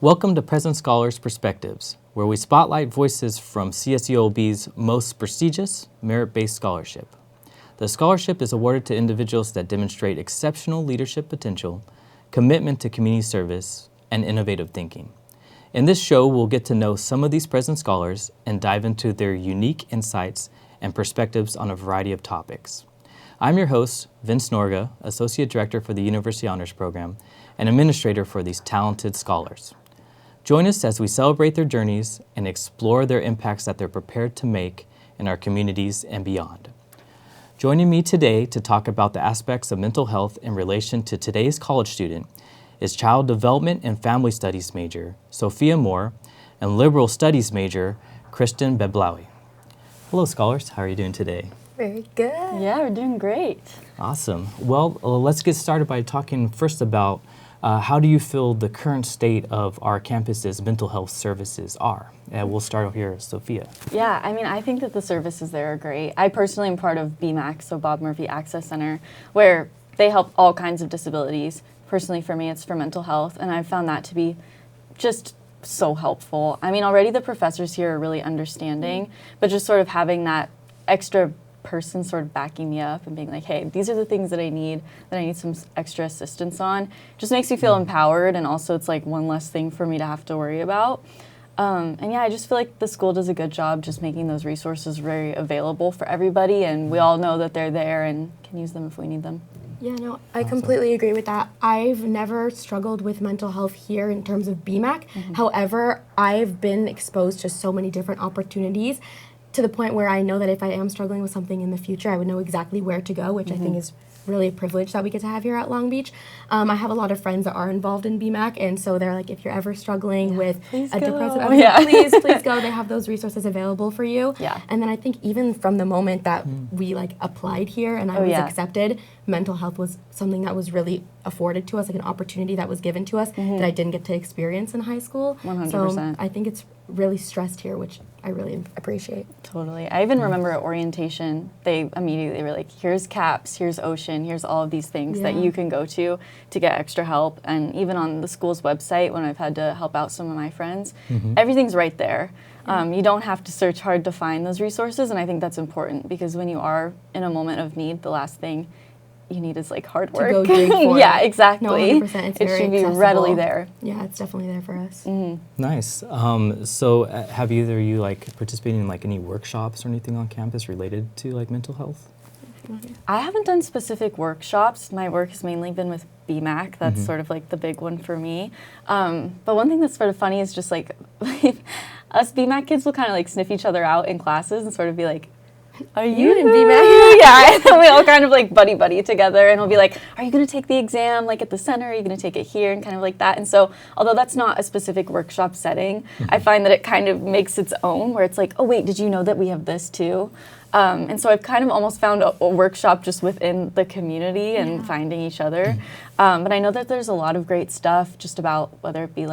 Welcome to Present Scholars Perspectives, where we spotlight voices from CSULB's most prestigious merit-based scholarship. The scholarship is awarded to individuals that demonstrate exceptional leadership potential, commitment to community service, and innovative thinking. In this show, we'll get to know some of these present scholars and dive into their unique insights and perspectives on a variety of topics. I'm your host, Vince Norga, Associate Director for the University Honors Program and Administrator for these talented scholars. Join us as we celebrate their journeys and explore their impacts that they're prepared to make in our communities and beyond. Joining me today to talk about the aspects of mental health in relation to today's college student is Child Development and Family Studies major, Sophia Moore, and Liberal Studies major, Kristen Beblawi. Hello, scholars. How are you doing today? Very good. Yeah, we're doing great. Awesome. Well, let's get started by talking first about how do you feel the current state of our campus's mental health services are? We'll start here, Sophia. Yeah, I think that the services there are great. I personally am part of BMAC, so Bob Murphy Access Center, where they help all kinds of disabilities. Personally, for me, it's for mental health, and I've found that to be just so helpful. Already the professors here are really understanding, but just sort of having that extra person sort of backing me up and being like, hey, these are the things that I need some extra assistance on, just makes me feel empowered, and also it's like one less thing for me to have to worry about. And yeah, I just feel like the school does a good job just making those resources very available for everybody, and we all know that they're there and can use them if we need them. Yeah, no, I completely agree with that. I've never struggled with mental health here in terms of BMAC. However, I've been exposed to so many different opportunities to the point where I know that if I am struggling with something in the future, I would know exactly where to go, which I think is really a privilege that we get to have here at Long Beach. I have a lot of friends that are involved in BMAC, and so they're like, if you're ever struggling with a depressive episode, please go. They have those resources available for you. Yeah. And then I think even from the moment that we applied here and I was accepted, mental health was something that was really afforded to us, like an opportunity that was given to us that I didn't get to experience in high school. 100%. So I think it's really stressed here, which I really appreciate. Totally. I even remember at orientation, they immediately were like, here's CAPS, here's Ocean, here's all of these things that you can go to get extra help. And even on the school's website, when I've had to help out some of my friends, everything's right there. You don't have to search hard to find those resources, and I think that's important because when you are in a moment of need, the last thing you need is hard work. To go dig for yeah, it. exactly. No, 100%. It's it very should be accessible. readily there. Yeah, it's definitely there for us. Nice. So have either of you participated in any workshops or anything on campus related to mental health? I haven't done specific workshops. My work has mainly been with BMAC. That's sort of the big one for me. But one thing that's sort of funny is just us BMAC kids will kind of sniff each other out in classes and sort of be like, are you in BMAC? Yeah, and then we all kind of buddy together, and we'll be like, are you going to take the exam at the center? Are you going to take it here? And kind of that. And so, although that's not a specific workshop setting, I find that it kind of makes its own, where it's like, oh wait, did you know that we have this too? And so I've kind of almost found a workshop just within the community and finding each other. But I know that there's a lot of great stuff just about whether it be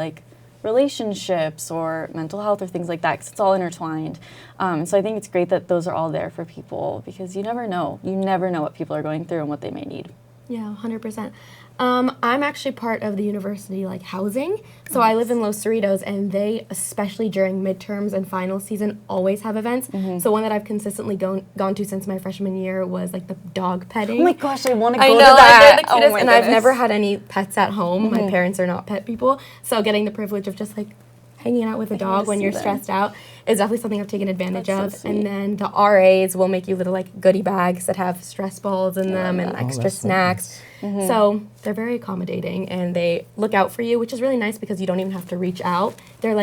relationships or mental health or things like that, because it's all intertwined. So I think it's great that those are all there for people, because you never know. You never know what people are going through and what they may need. Yeah, 100%. I'm actually part of the university housing. So I live in Los Cerritos, and they, especially during midterms and final season, always have events. So one that I've consistently gone to since my freshman year was the dog petting. Oh my gosh, I want to go I know, to that. they're the cutest, and goodness. I've never had any pets at home. My parents are not pet people, so getting the privilege of just hanging out with a dog when you're stressed out is definitely something I've taken advantage of. So and then the RAs will make you little goodie bags that have stress balls in them and extra snacks. So they're very accommodating, and they look out for you, which is really nice because you don't even have to reach out. They're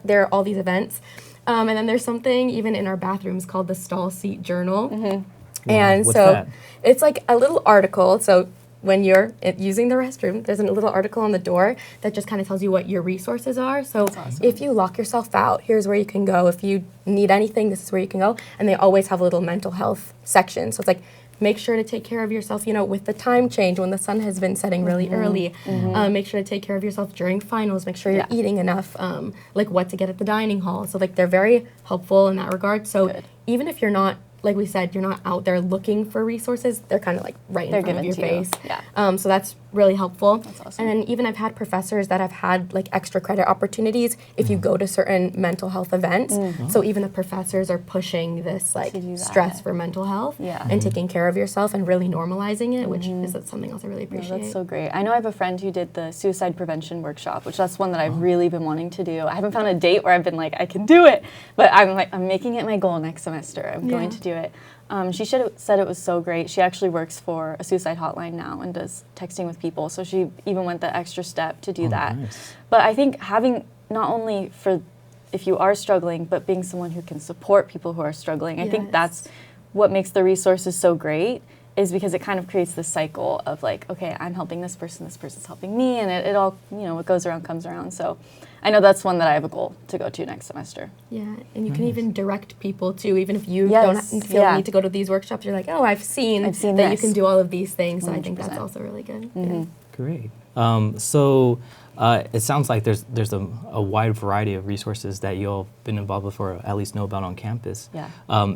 there are all these events. And then there's something even in our bathrooms called the Stall Seat Journal. And What's so that? it's a little article. So when you're using the restroom, there's a little article on the door that just kind of tells you what your resources are. So if you lock yourself out, here's where you can go. If you need anything, this is where you can go. And they always have a little mental health section. So it's make sure to take care of yourself, with the time change when the sun has been setting really early. Make sure to take care of yourself during finals. Make sure you're eating enough, what to get at the dining hall. So they're very helpful in that regard. So even if you're not, like we said, you're not out there looking for resources, they're kind of right in front of your face. Yeah. So that's really helpful. That's awesome. And then even I've had professors that have had like extra credit opportunities if you go to certain mental health events. So even the professors are pushing this like To do that. stress for mental health Yeah. and taking care of yourself and really normalizing it, which is something else I really No, appreciate. that's so great. I know I have a friend who did the suicide prevention workshop, which that's one that I've really been wanting to do. I haven't found a date where I've been like, I can do it, but I'm making it my goal next semester. I'm going to do it. She said it was so great. She actually works for a suicide hotline now and does texting with people. So she even went the extra step to do that. Nice. But I think having not only for if you are struggling, but being someone who can support people who are struggling, I think Yes. that's what makes the resources so great, is because it kind of creates this cycle of like, okay, I'm helping this person's helping me, and it all, what goes around comes around. So I know that's one that I have a goal to go to next semester. Yeah, and you can even direct people too, even if you Yes, don't feel yeah. the need to go to these workshops, you're like, oh, I've seen that you this. can do all of these things. So I think that's 100%. also really good. Great. It sounds like there's a wide variety of resources that you've been involved with or at least know about on campus. Yeah.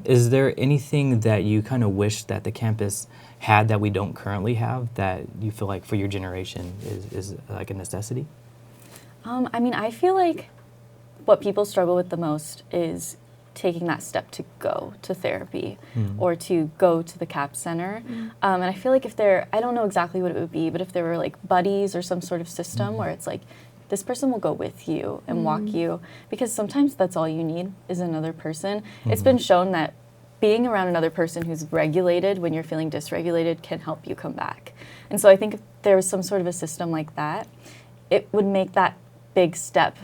Is there anything that you kind of wish that the campus had that we don't currently have that you feel like for your generation is like a necessity? I feel like what people struggle with the most is taking that step to go to therapy or to go to the CAP center. And I feel like I don't know exactly what it would be, but if there were like buddies or some sort of system where it's like, this person will go with you and walk you, because sometimes that's all you need is another person. It's been shown that being around another person who's regulated when you're feeling dysregulated can help you come back. And so I think if there was some sort of a system like that, it would make that big step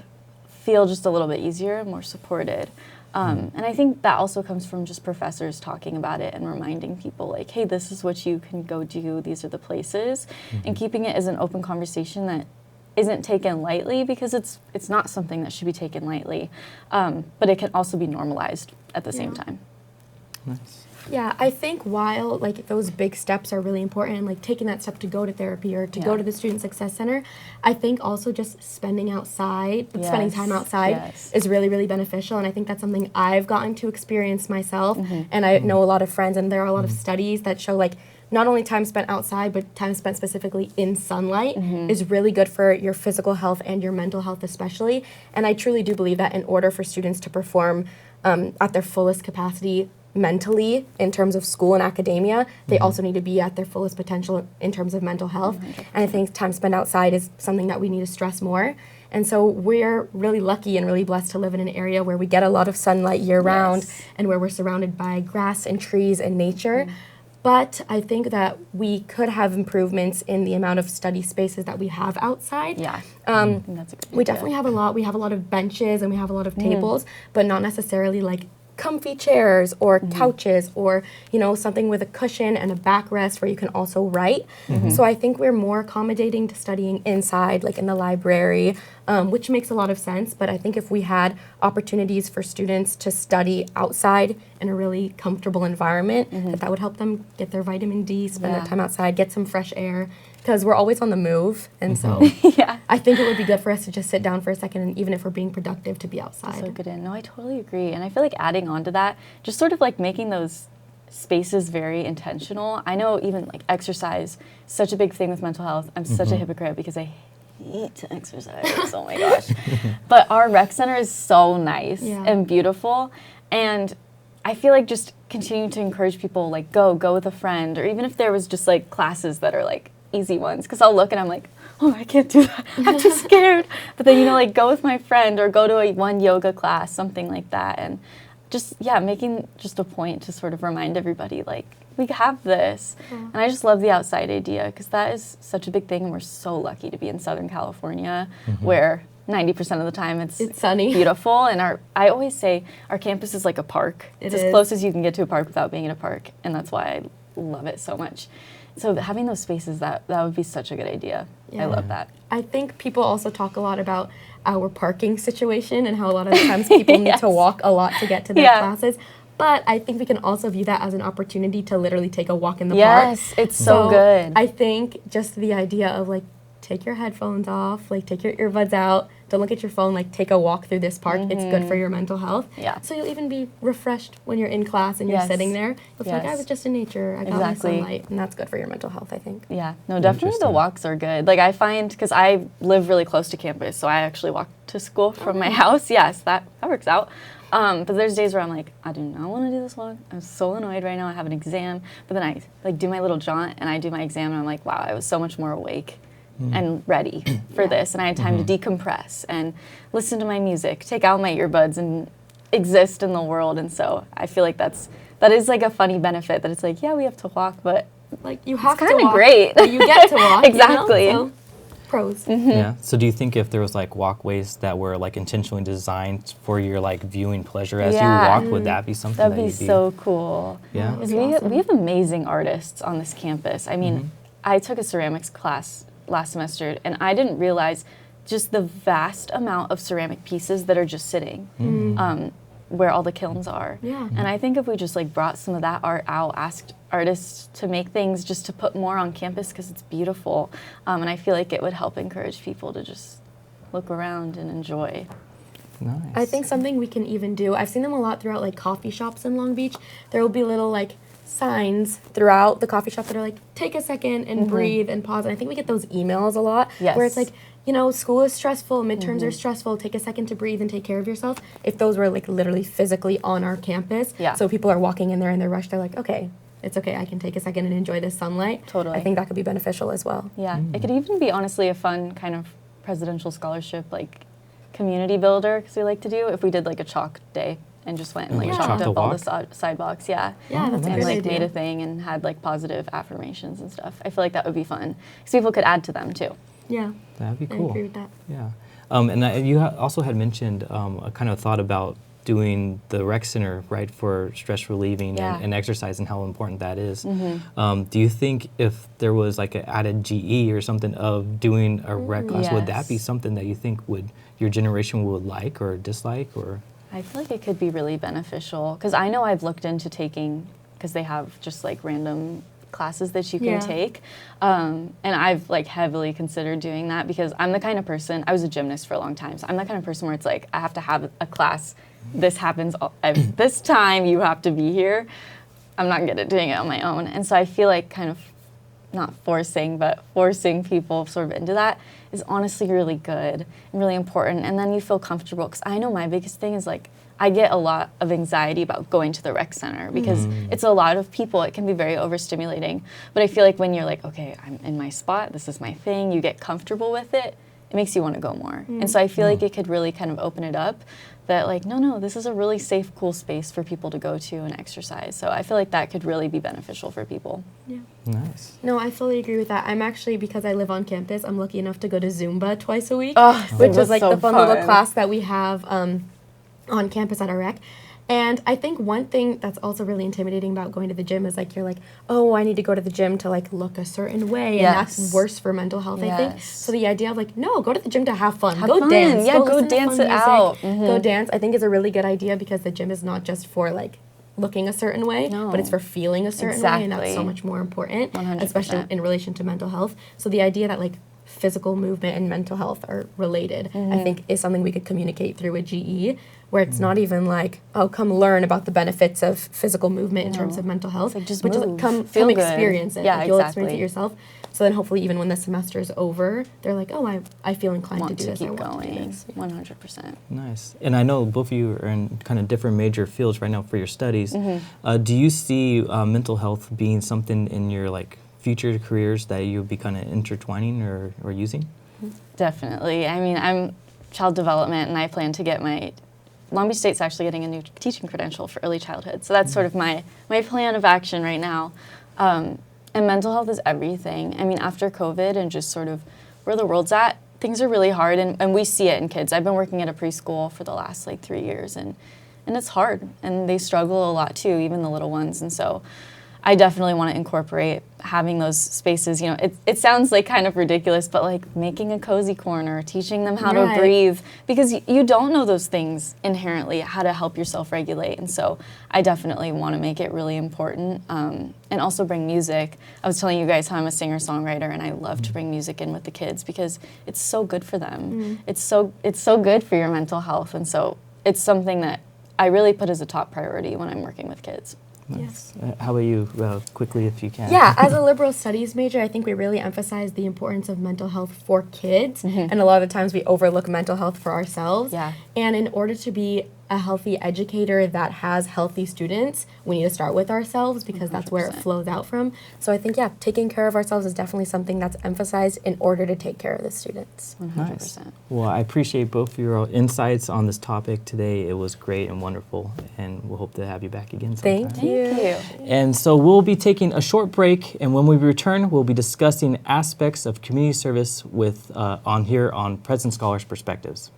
feel just a little bit easier and more supported. And I think that also comes from just professors talking about it and reminding people like, hey, this is what you can go do, these are the places, and keeping it as an open conversation that isn't taken lightly, because it's not something that should be taken lightly, but it can also be normalized at the same time. Nice. Yeah, I think while like those big steps are really important, and like taking that step to go to therapy or to go to the Student Success Center, I think also just spending spending time outside is really, really beneficial. And I think that's something I've gotten to experience myself. And I know a lot of friends, and there are a lot of studies that show like not only time spent outside, but time spent specifically in sunlight is really good for your physical health and your mental health especially. And I truly do believe that in order for students to perform at their fullest capacity mentally in terms of school and academia, they also need to be at their fullest potential in terms of mental health. 100%. And I think time spent outside is something that we need to stress more. And so we're really lucky and really blessed to live in an area where we get a lot of sunlight year round and where we're surrounded by grass and trees and nature. But I think that we could have improvements in the amount of study spaces that we have outside. Yeah, I think that's a good idea. We definitely have a lot. We have a lot of benches and we have a lot of tables, but not necessarily like comfy chairs or couches or something with a cushion and a backrest where you can also write. So I think we're more accommodating to studying inside, like in the library, which makes a lot of sense. But I think if we had opportunities for students to study outside in a really comfortable environment, that would help them get their vitamin D, spend their time outside, get some fresh air, because we're always on the move. And so I think it would be good for us to just sit down for a second, and even if we're being productive, to be outside. So good. No, I totally agree. And I feel like adding on to that, just sort of like making those spaces very intentional. I know even like exercise, such a big thing with mental health. I'm such a hypocrite because I hate to exercise. Oh my gosh. But our rec center is so nice and beautiful. And I feel like just continuing to encourage people, like go with a friend, or even if there was just like classes that are like easy ones, because I'll look and I'm like, oh, I can't do that. I'm too scared. But then, like go with my friend or go to one yoga class, something like that. And just, making just a point to sort of remind everybody, like, we have this. And I just love the outside idea, because that is such a big thing. And we're so lucky to be in Southern California, where 90% of the time it's sunny, beautiful. And I always say our campus is like a park. It's as close as you can get to a park without being in a park. And that's why I love it so much. So having those spaces, that would be such a good idea. I love that. I think people also talk a lot about our parking situation and how a lot of the times people need to walk a lot to get to their classes. But I think we can also view that as an opportunity to literally take a walk in the park. Yes, it's so good. I think just the idea of like, take your headphones off, like take your earbuds out, don't look at your phone, like take a walk through this park. It's good for your mental health. Yeah. So you'll even be refreshed when you're in class and you're Yes. sitting there. You'll feel like I Yes. was just in nature. I got Exactly. my sunlight, and that's good for your mental health, I think. Yeah, no, definitely the Interesting. walks are good. Like I find, because I live really close to campus, so I actually walk to school from my house. Yes, that works out. But there's days where I'm like, I do not want to do this walk. I'm so annoyed right now. I have an exam. But then I like do my little jaunt and I do my exam and I'm like, wow, I was so much more awake and ready for this. And I had time to decompress and listen to my music, take out my earbuds and exist in the world. And so I feel like that is like a funny benefit that it's like, yeah, we have to walk, but Like you have to kinda walk, great. but you get to walk. Exactly. You know? So, pros. Yeah. So do you think if there was like walkways that were like intentionally designed for your like viewing pleasure as Yeah. you walk, would that be something that'd that be you'd be? so cool. Yeah. That would Because be awesome. we have amazing artists on this campus. I mean, I took a ceramics class last semester, and I didn't realize just the vast amount of ceramic pieces that are just sitting where all the kilns are. Yeah. And I think if we just like brought some of that art out, asked artists to make things just to put more on campus because it's beautiful, and I feel like it would help encourage people to just look around and enjoy. Nice. I think something we can even do, I've seen them a lot throughout like coffee shops in Long Beach. There will be little like signs throughout the coffee shop that are like, take a second and breathe and pause. And I think we get those emails a lot where it's Yes. like, you know, school is stressful, midterms are stressful, take a second to breathe and take care of yourself. If those were like literally physically on our campus, Yeah. so people are walking in there and they're rushed, they're like, okay, it's okay, I can take a second and enjoy this sunlight. Totally. I think that could be beneficial as well. Yeah, it could even be honestly a fun kind of presidential scholarship, like community builder, because we like to do if we did like a chalk day and just went and like Yeah. chalked Chalk up the all walk? the sidewalks. Yeah, Yeah, that's a and good like idea. made a thing and had like positive affirmations and stuff. I feel like that would be fun because people could add to them too. Yeah, That'd be I cool. agree with that. Yeah. And you also had mentioned a kind of thought about doing the rec center, right, for stress relieving Yeah. and exercise and how important that is. Do you think if there was like an added GE or something of doing a rec class, would that be Yes. something that you think your generation would like or dislike or? I feel like it could be really beneficial because I know I've looked into taking, because they have just like random classes that you can Yeah. take, and I've like heavily considered doing that because I'm the kind of person, I was a gymnast for a long time, so I'm the kind of person where it's like I have to have a class, this happens at this time, you have to be here. I'm not good at doing it on my own, and so I feel like kind of not forcing, but forcing people sort of into that is honestly really good and really important. And then you feel comfortable. Because I know my biggest thing is like, I get a lot of anxiety about going to the rec center because it's a lot of people. It can be very overstimulating. But I feel like when you're like, okay, I'm in my spot, this is my thing, you get comfortable with it, it makes you want to go more. And so I feel like it could really kind of open it up that like, no, this is a really safe, cool space for people to go to and exercise. So I feel like that could really be beneficial for people. Yeah. Nice. No, I fully agree with that. I'm actually, because I live on campus, I'm lucky enough to go to Zumba twice a week, Oh, which Zumba's is like so the fun little fun. class that we have on campus at our rec. And I think one thing that's also really intimidating about going to the gym is like you're like, oh, I need to go to the gym to like look a certain way, and that's Yes. worse for mental health. I think. Yes. So the idea of like, no, go to the gym to have fun, Have go fun. dance, Yeah, go listen to dance fun it music, out. go dance. I think is a really good idea because the gym is not just for like looking a certain way, but it's No. for feeling a certain way, and that's so Exactly. much more important, 100%. especially in relation to mental health. So the idea that like physical movement and mental health are related, I think is something we could communicate through a GE, where it's not even like, oh, come learn about the benefits of physical movement in terms No. of mental health, like, just but just move. come Feel good. experience it. Yeah, like, you'll experience it exactly. yourself. So then hopefully even when the semester is over, they're like, oh, I feel inclined Want to do to this. I keep want to do going. this. 100%. Nice. And I know both of you are in kind of different major fields right now for your studies. Do you see mental health being something in your like future careers that you'll be kind of intertwining or using? Definitely. I mean, I'm child development, and I plan to get my Long Beach State's actually getting a new teaching credential for early childhood. So that's sort of my plan of action right now. And mental health is everything. I mean, after COVID and just sort of where the world's at, things are really hard, and we see it in kids. I've been working at a preschool for the last like 3 years, and it's hard, and they struggle a lot too, even the little ones. And so I definitely want to incorporate having those spaces. You know, it sounds like kind of ridiculous, but like making a cozy corner, teaching them how to breathe, because you don't know those things inherently, how to help yourself regulate. And so I definitely want to make it really important, and also bring music. I was telling you guys how I'm a singer-songwriter, and I love to bring music in with the kids because it's so good for them. It's so good for your mental health, and so it's something that I really put as a top priority when I'm working with kids. Nice. How about you, quickly, if you can? Yeah, as a liberal studies major, I think we really emphasize the importance of mental health for kids, and a lot of the times we overlook mental health for ourselves. Yeah. And in order to be a healthy educator that has healthy students, we need to start with ourselves because that's where it 100%. flows out from. So I think, yeah, taking care of ourselves is definitely something that's emphasized in order to take care of the students. 100%. Nice. Well, I appreciate both of your insights on this topic today. It was great and wonderful, and we'll hope to have you back again sometime. Thank you. Thank you. And so we'll be taking a short break, and when we return, we'll be discussing aspects of community service with on Present Scholars Perspectives.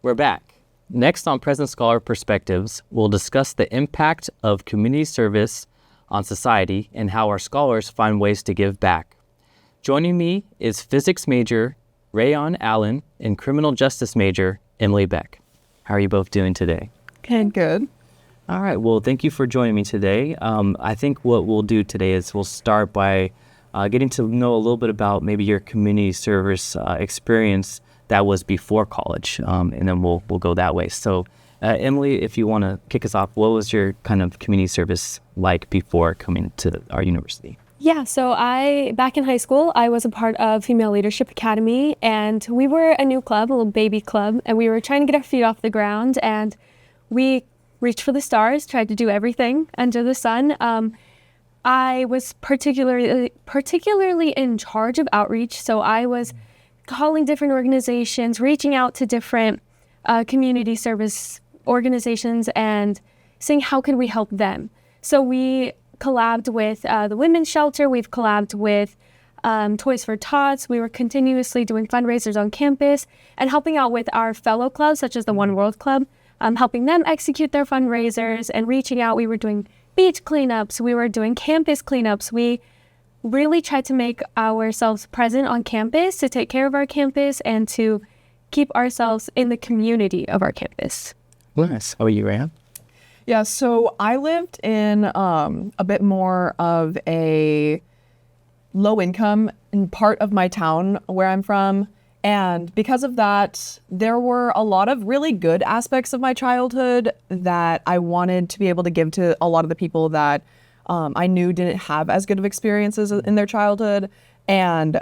We're back. Next on Present Scholar Perspectives, we'll discuss the impact of community service on society and how our scholars find ways to give back. Joining me is physics major Rayon Allen and criminal justice major Emily Beck. How are you both doing today? Good. All right. Well, thank you for joining me today. I think what we'll do today is we'll start by getting to know a little bit about maybe your community service experience that was before college, and then we'll go that way. So, Emily, if you want to kick us off, what was your kind of community service like before coming to our university? Yeah, so back in high school, I was a part of Female Leadership Academy, and we were a new club, a little baby club, and we were trying to get our feet off the ground, and we reached for the stars, tried to do everything under the sun. I was particularly in charge of outreach, so I was calling different organizations, reaching out to different community service organizations and saying how can we help them. So we collabed with the Women's Shelter, we've collabed with Toys for Tots. We were continuously doing fundraisers on campus and helping out with our fellow clubs, such as the One World Club, helping them execute their fundraisers and reaching out. We were doing beach cleanups, we were doing campus cleanups. We really tried to make ourselves present on campus to take care of our campus and to keep ourselves in the community of our campus. Nice. How are you, Rayon? Yeah, so I lived in a bit more of a low income in part of my town where I'm from. And because of that, there were a lot of really good aspects of my childhood that I wanted to be able to give to a lot of the people that I knew didn't have as good of experiences in their childhood. And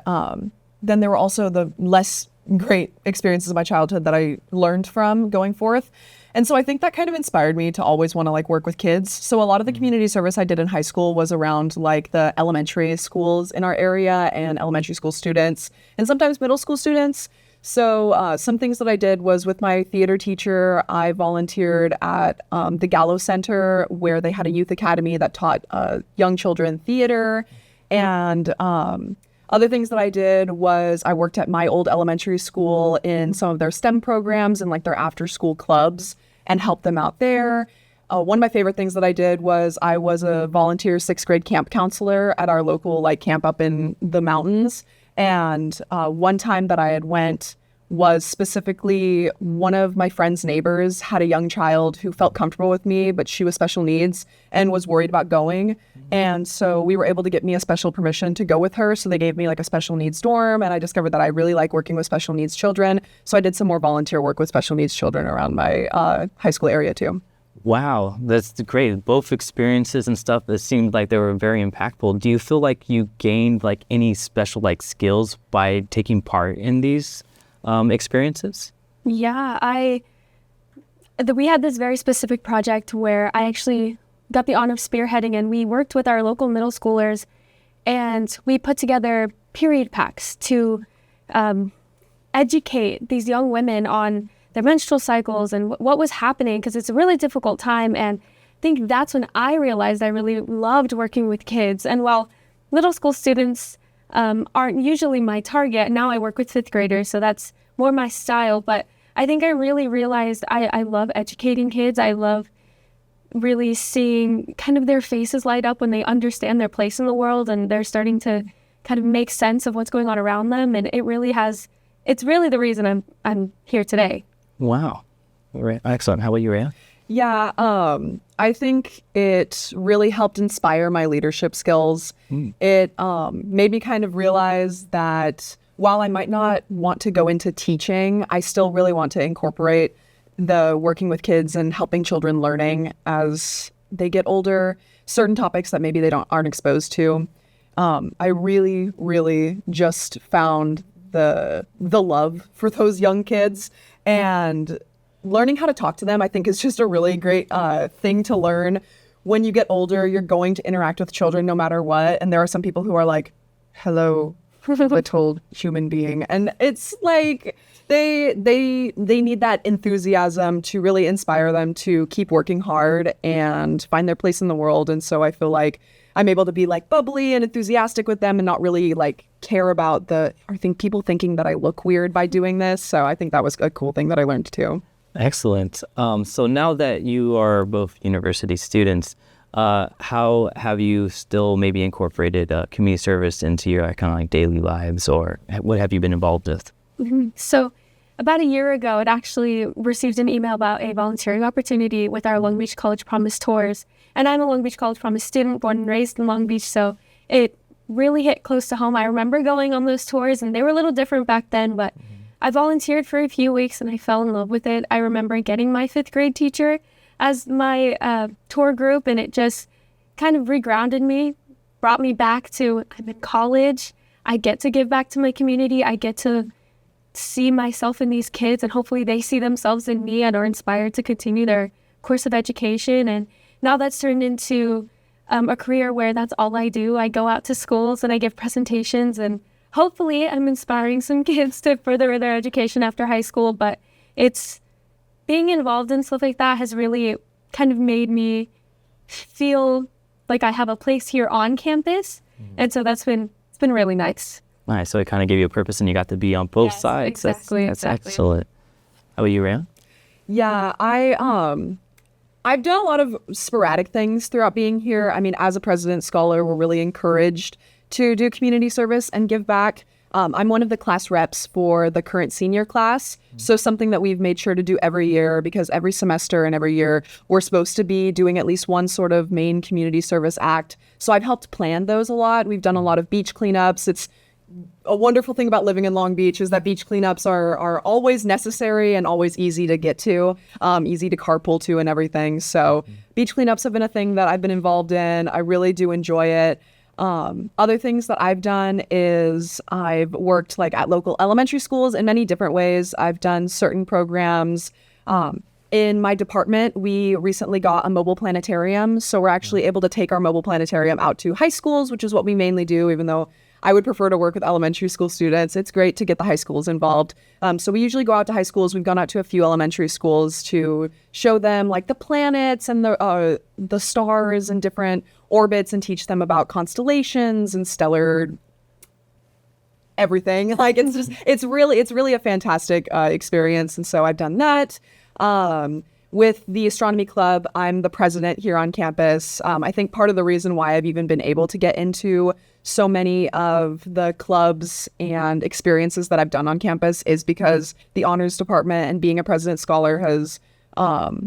then there were also the less great experiences of my childhood that I learned from going forth. And so I think that kind of inspired me to always want to work with kids. So a lot of the community service I did in high school was around the elementary schools in our area and elementary school students and sometimes middle school students. So some things that I did was with my theater teacher, I volunteered at the Gallo Center where they had a youth academy that taught young children theater. And other things that I did was I worked at my old elementary school in some of their STEM programs and their after school clubs and helped them out there. One of my favorite things that I did was I was a volunteer 6th grade camp counselor at our local camp up in the mountains. And one time that I had went was specifically one of my friend's neighbors had a young child who felt comfortable with me, but she was special needs and was worried about going. And so we were able to get me a special permission to go with her. So they gave me like a special needs dorm, and I discovered that I really like working with special needs children. So I did some more volunteer work with special needs children around my high school area too. Wow, that's great. Both experiences and stuff that seemed like they were very impactful. Do you feel like you gained like any special like skills by taking part in these experiences? Yeah, we had this very specific project where I actually got the honor of spearheading, and we worked with our local middle schoolers, and we put together period packs to educate these young women on their menstrual cycles and what was happening, because it's a really difficult time. And I think that's when I realized I really loved working with kids. And while middle school students aren't usually my target, now I work with fifth graders, so that's more my style. But I think I really realized I love educating kids. I love really seeing kind of their faces light up when they understand their place in the world and they're starting to kind of make sense of what's going on around them. And it's really the reason I'm here today. Wow. Excellent. How about you, Rhea? Yeah, I think it really helped inspire my leadership skills. It made me kind of realize that while I might not want to go into teaching, I still really want to incorporate the working with kids and helping children learning as they get older, certain topics that maybe they aren't exposed to. I really, really just found the love for those young kids, and learning how to talk to them, I think, is just a really great thing to learn. When you get older, you're going to interact with children no matter what. And there are some people who are like, hello, little human being. And it's like they need that enthusiasm to really inspire them to keep working hard and find their place in the world. And so I feel like I'm able to be like bubbly and enthusiastic with them and not really like care about people thinking that I look weird by doing this. So I think that was a cool thing that I learned too. Excellent. So now that you are both university students, how have you still maybe incorporated community service into your kind of like daily lives, or what have you been involved with? So about a year ago, it actually received an email about a volunteering opportunity with our Long Beach College Promise tours. And I'm a Long Beach College Promise student, born and raised in Long Beach, so it really hit close to home. I remember going on those tours, and they were a little different back then, but I volunteered for a few weeks and I fell in love with it. I remember getting my fifth grade teacher as my tour group, and it just kind of regrounded me, brought me back to, I'm in college, I get to give back to my community, I get to see myself in these kids, and hopefully they see themselves in me and are inspired to continue their course of education. And now that's turned into a career where that's all I do. I go out to schools and I give presentations, and hopefully I'm inspiring some kids to further their education after high school. But it's being involved in stuff like that has really kind of made me feel like I have a place here on campus. And so it's been really nice. Nice. So it kind of gave you a purpose, and you got to be on both Yes, sides. exactly, That's exactly. excellent. How about you, Rhea? Yeah, I've done a lot of sporadic things throughout being here. I mean, as a President's Scholar, we're really encouraged to do community service and give back. I'm one of the class reps for the current senior class. So something that we've made sure to do every year, because every semester and every year we're supposed to be doing at least one sort of main community service act. So I've helped plan those a lot. We've done a lot of beach cleanups. It's a wonderful thing about living in Long Beach is that beach cleanups are always necessary and always easy to get to, easy to carpool to and everything. So beach cleanups have been a thing that I've been involved in. I really do enjoy it. Other things that I've done is I've worked like at local elementary schools in many different ways. I've done certain programs. In my department, we recently got a mobile planetarium. So we're actually able to take our mobile planetarium out to high schools, which is what we mainly do, even though I would prefer to work with elementary school students. It's great to get the high schools involved. So we usually go out to high schools. We've gone out to a few elementary schools to show them like the planets and the stars and different orbits, and teach them about constellations and stellar everything. Like it's really a fantastic experience. And so I've done that. with the astronomy club, I'm the president here on campus. I think part of the reason why I've even been able to get into so many of the clubs and experiences that I've done on campus is because the honors department and being a president scholar has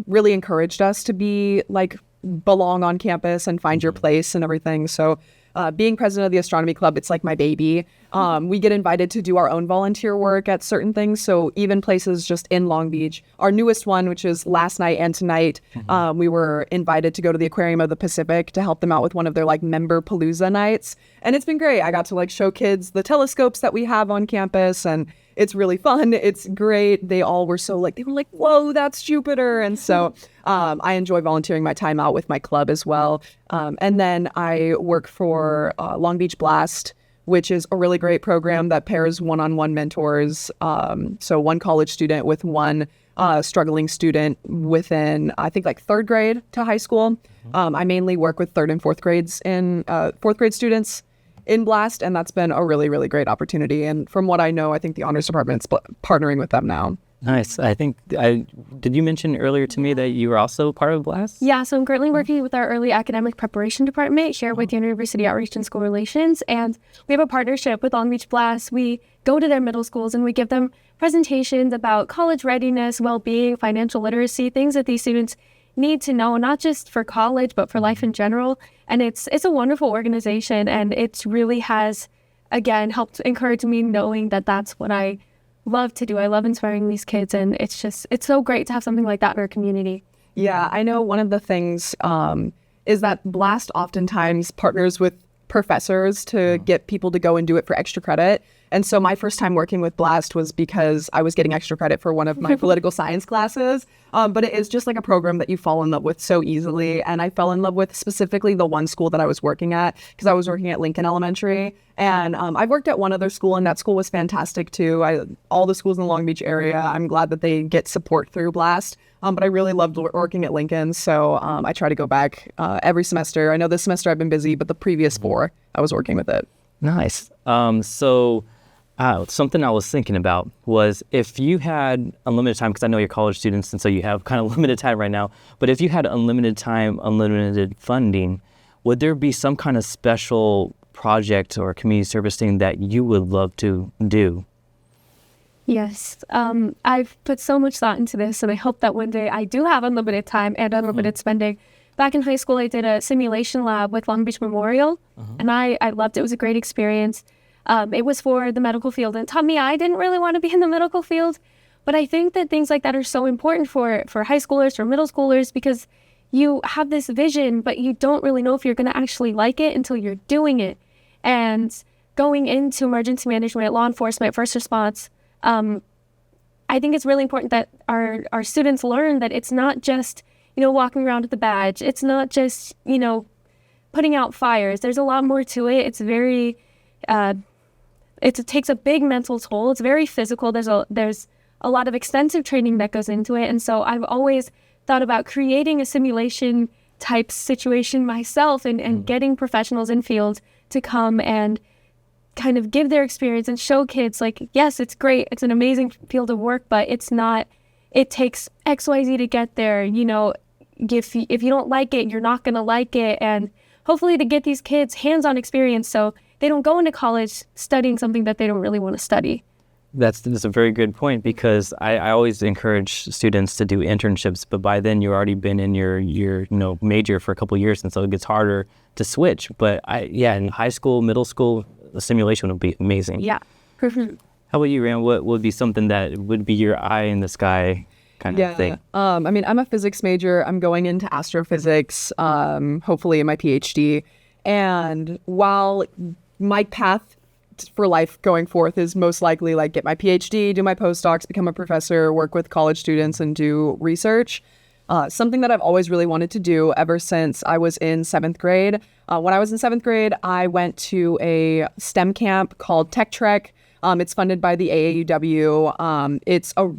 really encouraged us to be like belong on campus and find your place and everything. So being president of the astronomy club, it's like my baby. We get invited to do our own volunteer work at certain things. So even places just in Long Beach, our newest one, which is last night and tonight, we were invited to go to the Aquarium of the Pacific to help them out with one of their like member palooza nights. And it's been great. I got to like show kids the telescopes that we have on campus, and it's really fun. It's great. They all were so like, they were like, whoa, that's Jupiter. And so I enjoy volunteering my time out with my club as well. And then I work for Long Beach Blast, which is a really great program that pairs one-on-one mentors. So one college student with one struggling student within, I think, like third grade to high school. I mainly work with third and fourth grade students in Blast, and that's been a really, really great opportunity. And from what I know, I think the honors department's partnering with them now. Nice. I think did you mention earlier to me that you were also part of Blast? Yeah, so I'm currently working with our early academic preparation department here with University Outreach and School Relations, and we have a partnership with Long Beach Blast. We go to their middle schools and we give them presentations about college readiness, well-being, financial literacy, things that these students need to know, not just for college, but for life in general. And it's a wonderful organization, and it really has, again, helped encourage me knowing that that's what I love to do. I love inspiring these kids, and it's so great to have something like that in our community. Yeah, I know one of the things is that Blast oftentimes partners with professors to get people to go and do it for extra credit. And so my first time working with Blast was because I was getting extra credit for one of my political science classes. But it is just like a program that you fall in love with so easily. And I fell in love with specifically the one school that I was working at, because I was working at Lincoln Elementary. And I've worked at one other school, and that school was fantastic too. All the schools in the Long Beach area, I'm glad that they get support through Blast. But I really loved working at Lincoln. So I try to go back every semester. I know this semester I've been busy, but the previous 4, I was working with it. Nice. Something I was thinking about was if you had unlimited time, because I know you're college students and so you have kind of limited time right now, but if you had unlimited time, unlimited funding, would there be some kind of special project or community service thing that you would love to do? Yes, I've put so much thought into this, and I hope that one day I do have unlimited time and unlimited spending. Back in high school, I did a simulation lab with Long Beach Memorial, and I loved it. It was a great experience. It was for the medical field, and it taught me I didn't really want to be in the medical field, but I think that things like that are so important for high schoolers, for middle schoolers, because you have this vision, but you don't really know if you're going to actually like it until you're doing it. And going into emergency management, law enforcement, first response, I think it's really important that our students learn that it's not just, walking around with a badge. It's not just, putting out fires. There's a lot more to it. It's very, it takes a big mental toll. It's very physical. There's a lot of extensive training that goes into it. And so I've always thought about creating a simulation type situation myself and getting professionals in field to come and kind of give their experience and show kids like, yes, it's great. It's an amazing field of work, but it's not, it takes XYZ to get there. If you don't like it, you're not going to like it. And hopefully to get these kids hands-on experience so they don't go into college studying something that they don't really want to study. That's a very good point, because I always encourage students to do internships, but by then you've already been in your major for a couple of years, and so it gets harder to switch. But in high school, middle school, the simulation would be amazing. Yeah. How about you, Rand? What would be something that would be your eye in the sky kind of thing? I'm a physics major. I'm going into astrophysics, hopefully in my PhD. And while my path for life going forth is most likely like get my PhD, do my postdocs, become a professor, work with college students, and do research. Something that I've always really wanted to do ever since I was in 7th grade. When I was in 7th grade, I went to a STEM camp called Tech Trek. It's funded by the AAUW. It's a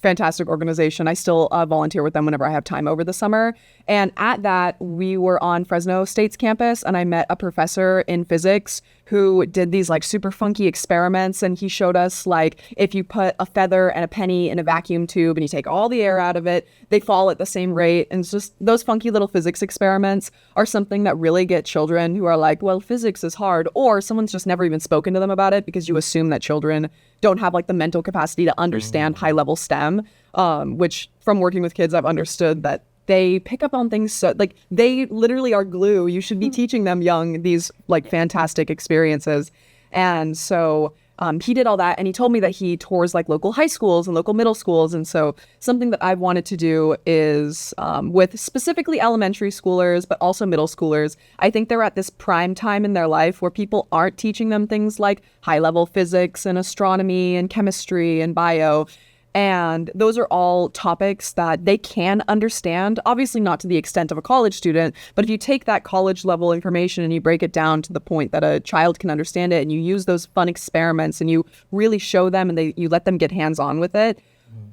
fantastic organization. I still volunteer with them whenever I have time over the summer. And at that, we were on Fresno State's campus, and I met a professor in physics who did these like super funky experiments, and he showed us like if you put a feather and a penny in a vacuum tube and you take all the air out of it, they fall at the same rate. And it's just those funky little physics experiments are something that really get children who are like, well, physics is hard, or someone's just never even spoken to them about it because you assume that children don't have like the mental capacity to understand high level STEM, which from working with kids, I've understood that they pick up on things. So like they literally are glue. You should be teaching them young these like fantastic experiences. And so he did all that, and he told me that he tours like local high schools and local middle schools. And so something that I've wanted to do is with specifically elementary schoolers, but also middle schoolers. I think they're at this prime time in their life where people aren't teaching them things like high level physics and astronomy and chemistry and bio. And those are all topics that they can understand, obviously not to the extent of a college student, but if you take that college level information and you break it down to the point that a child can understand it, and you use those fun experiments and you really show them and you let them get hands-on with it.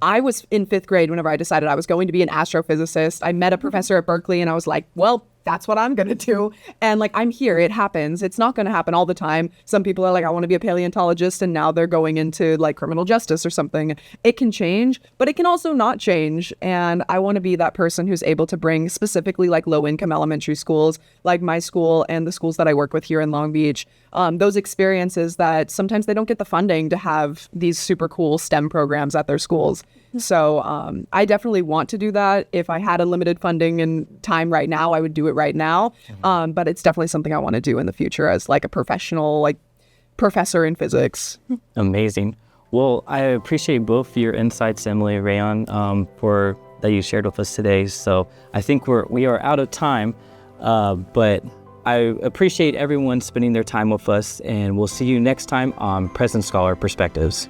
I was in 5th grade whenever I decided I was going to be an astrophysicist. I met a professor at Berkeley and I was like, well, that's what I'm going to do. And like, I'm here. It happens. It's not going to happen all the time. Some people are like, I want to be a paleontologist, and now they're going into like criminal justice or something. It can change, but it can also not change. And I want to be that person who's able to bring specifically like low income elementary schools, like my school and the schools that I work with here in Long Beach, those experiences that sometimes they don't get the funding to have these super cool STEM programs at their schools. So I definitely want to do that. If I had unlimited funding and time right now, I would do it right now. But it's definitely something I want to do in the future as like a professional, like professor in physics. Amazing. Well, I appreciate both your insights, Emily and Rayon, for that you shared with us today. So I think we are out of time, but I appreciate everyone spending their time with us, and we'll see you next time on Present Scholar Perspectives.